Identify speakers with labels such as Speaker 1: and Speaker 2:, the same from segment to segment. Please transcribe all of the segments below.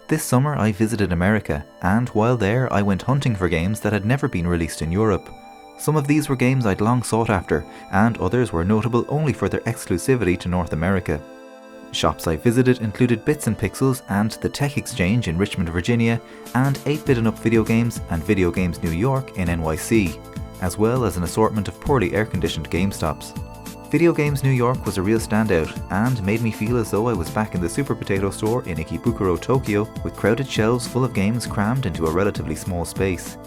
Speaker 1: This summer I visited America, and while there I went hunting for games that had never been released in Europe. Some of these were games I'd long sought after, and others were notable only for their exclusivity to North America. Shops I visited included Bits and Pixels and the Tech Exchange in Richmond, Virginia, and 8-Bit and Up Video Games and Video Games New York in NYC, as well as an assortment of poorly air-conditioned GameStops. Video Games New York was a real standout and made me feel as though I was back in the Super Potato store in Ikebukuro, Tokyo, with crowded shelves full of games crammed into a relatively small space.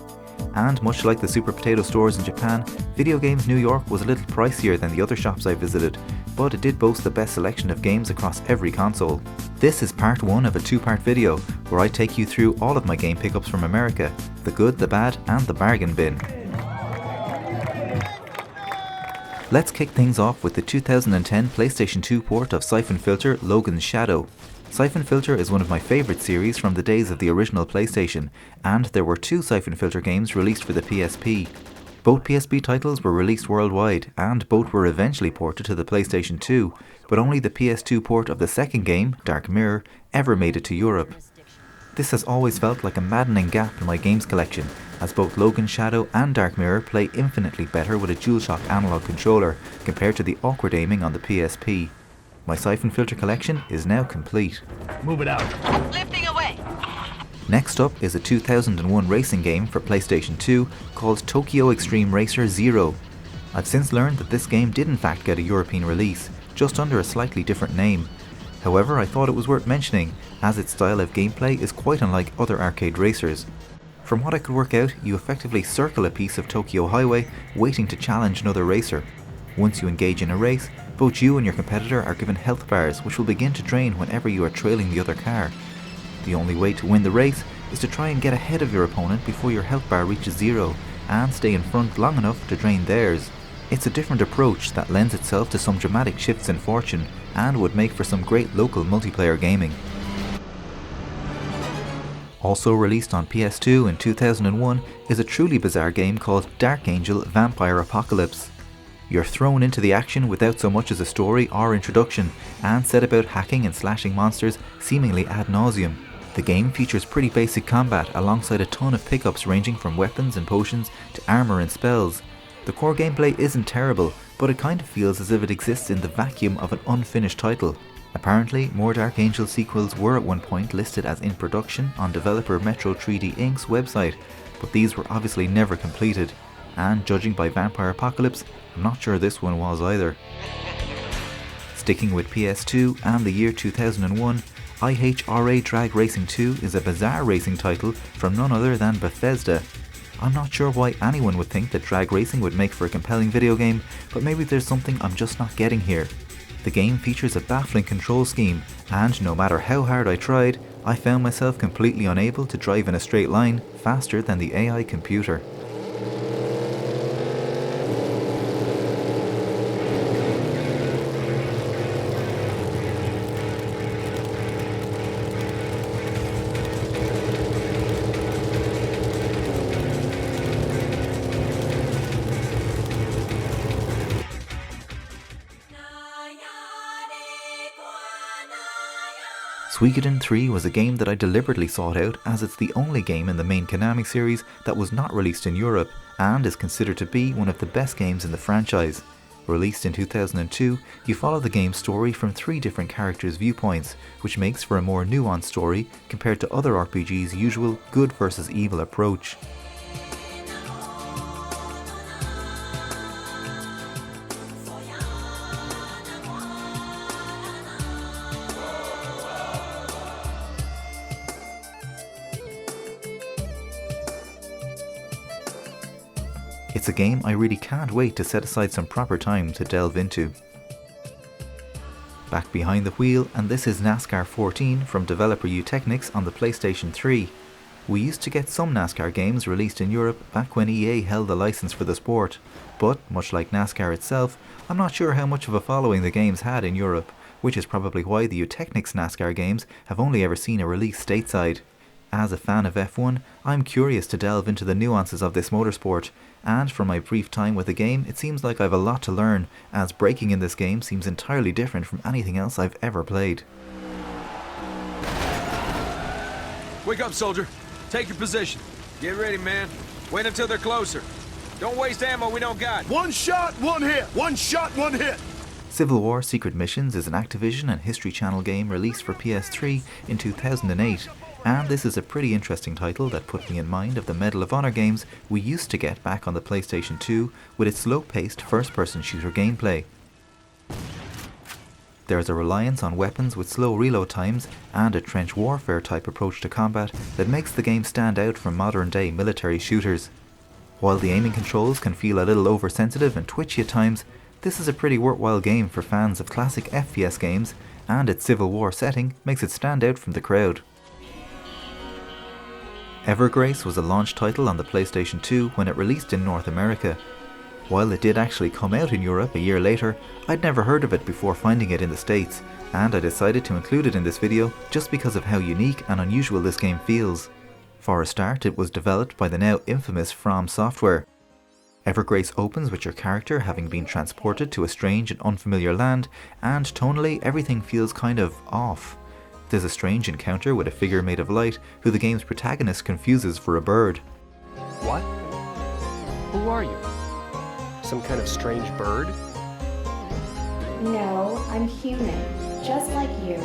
Speaker 1: And much like the Super Potato stores in Japan, Video Games New York was a little pricier than the other shops I visited, but it did boast the best selection of games across every console. This is part 1 of a 2-part video where I take you through all of my game pickups from America, the good, the bad and the bargain bin. Let's kick things off with the 2010 PlayStation 2 port of Syphon Filter Logan's Shadow. Syphon Filter is one of my favourite series from the days of the original PlayStation, and there were 2 Syphon Filter games released for the PSP. Both PSP titles were released worldwide, and both were eventually ported to the PlayStation 2, but only the PS2 port of the second game, Dark Mirror, ever made it to Europe. This has always felt like a maddening gap in my games collection, as both Logan's Shadow and Dark Mirror play infinitely better with a DualShock analog controller compared to the awkward aiming on the PSP. My Syphon Filter collection is now complete.
Speaker 2: Move it out.
Speaker 3: Lifting away.
Speaker 1: Next up is a 2001 racing game for PlayStation 2 called Tokyo Xtreme Racer 0. I've since learned that this game did in fact get a European release, just under a slightly different name. However, I thought it was worth mentioning, as its style of gameplay is quite unlike other arcade racers. From what I could work out, you effectively circle a piece of Tokyo Highway, waiting to challenge another racer. Once you engage in a race, both you and your competitor are given health bars which will begin to drain whenever you are trailing the other car. The only way to win the race is to try and get ahead of your opponent before your health bar reaches 0, and stay in front long enough to drain theirs. It's a different approach that lends itself to some dramatic shifts in fortune, and would make for some great local multiplayer gaming. Also released on PS2 in 2001 is a truly bizarre game called Dark Angel Vampire Apocalypse. You're thrown into the action without so much as a story or introduction, and set about hacking and slashing monsters seemingly ad nauseum. The game features pretty basic combat alongside a ton of pickups ranging from weapons and potions to armor and spells. The core gameplay isn't terrible, but it kind of feels as if it exists in the vacuum of an unfinished title. Apparently, more Dark Angel sequels were at one point listed as in production on developer Metro 3D Inc.'s website, but these were obviously never completed. And judging by Vampire Apocalypse, I'm not sure this one was either. Sticking with PS2 and the year 2001, IHRA Drag Racing 2 is a bizarre racing title from none other than Bethesda. I'm not sure why anyone would think that drag racing would make for a compelling video game, but maybe there's something I'm just not getting here. The game features a baffling control scheme, and no matter how hard I tried, I found myself completely unable to drive in a straight line faster than the AI computer. Suikoden III was a game that I deliberately sought out, as it's the only game in the main Konami series that was not released in Europe, and is considered to be one of the best games in the franchise. Released in 2002, you follow the game's story from 3 different characters' viewpoints, which makes for a more nuanced story compared to other RPGs' usual good versus evil approach. It's a game I really can't wait to set aside some proper time to delve into. Back behind the wheel, and this is NASCAR 14 from developer Eutechnyx on the PlayStation 3. We used to get some NASCAR games released in Europe back when EA held the license for the sport, but much like NASCAR itself, I'm not sure how much of a following the games had in Europe, which is probably why the Eutechnyx NASCAR games have only ever seen a release stateside. As a fan of F1, I'm curious to delve into the nuances of this motorsport, and from my brief time with the game, it seems like I've a lot to learn, as braking in this game seems entirely different from anything else I've ever played.
Speaker 2: Wake up, soldier. Take your position. Get ready, man. Wait until they're closer. Don't waste ammo we don't got.
Speaker 3: One shot, one hit. One shot, one hit.
Speaker 1: Civil War Secret Missions is an Activision and History Channel game released for PS3 in 2008, and this is a pretty interesting title that put me in mind of the Medal of Honor games we used to get back on the PlayStation 2 with its slow-paced first-person shooter gameplay. There is a reliance on weapons with slow reload times and a trench warfare type approach to combat that makes the game stand out from modern-day military shooters. While the aiming controls can feel a little oversensitive and twitchy at times, this is a pretty worthwhile game for fans of classic FPS games, and its Civil War setting makes it stand out from the crowd. Evergrace was a launch title on the PlayStation 2 when it released in North America. While it did actually come out in Europe a year later, I'd never heard of it before finding it in the States, and I decided to include it in this video just because of how unique and unusual this game feels. For a start, it was developed by the now infamous From Software. Evergrace opens with your character having been transported to a strange and unfamiliar land, and tonally everything feels kind of off. There's a strange encounter with a figure made of light who the game's protagonist confuses for a bird.
Speaker 4: What? Who are you? Some kind of strange bird?
Speaker 5: No, I'm human, just like you.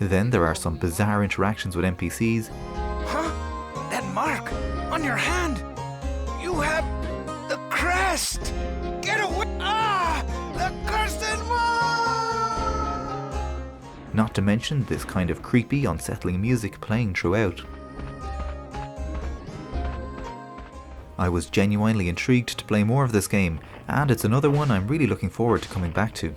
Speaker 1: Then there are some bizarre interactions with NPCs.
Speaker 3: Huh? That mark on your hand. You have the crest. Get away! Ah! The crested one!
Speaker 1: Not to mention this kind of creepy, unsettling music playing throughout. I was genuinely intrigued to play more of this game, and it's another one I'm really looking forward to coming back to.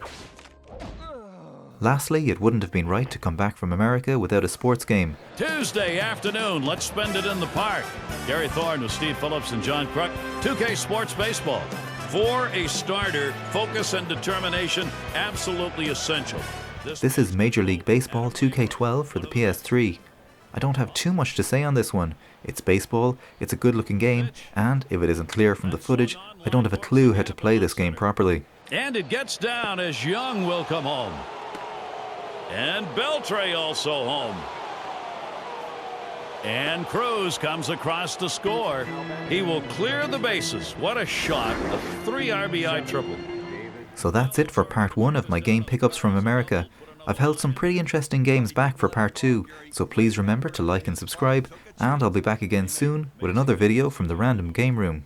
Speaker 1: Lastly, it wouldn't have been right to come back from America without a sports game.
Speaker 6: Tuesday afternoon, let's spend it in the park. Gary Thorne with Steve Phillips and John Crook. 2K Sports Baseball. For a starter, focus and determination, absolutely essential.
Speaker 1: This is Major League Baseball 2K12 for the PS3. I don't have too much to say on this one. It's baseball, it's a good looking game, and if it isn't clear from the footage, I don't have a clue how to play this game properly.
Speaker 6: And it gets down as Young will come home. And Beltre also home. And Cruz comes across to score. He will clear the bases. What a shot. A 3 RBI triple.
Speaker 1: So that's it for part 1 of my game pickups from America. I've held some pretty interesting games back for part 2, so please remember to like and subscribe, and I'll be back again soon with another video from the Random Game Room.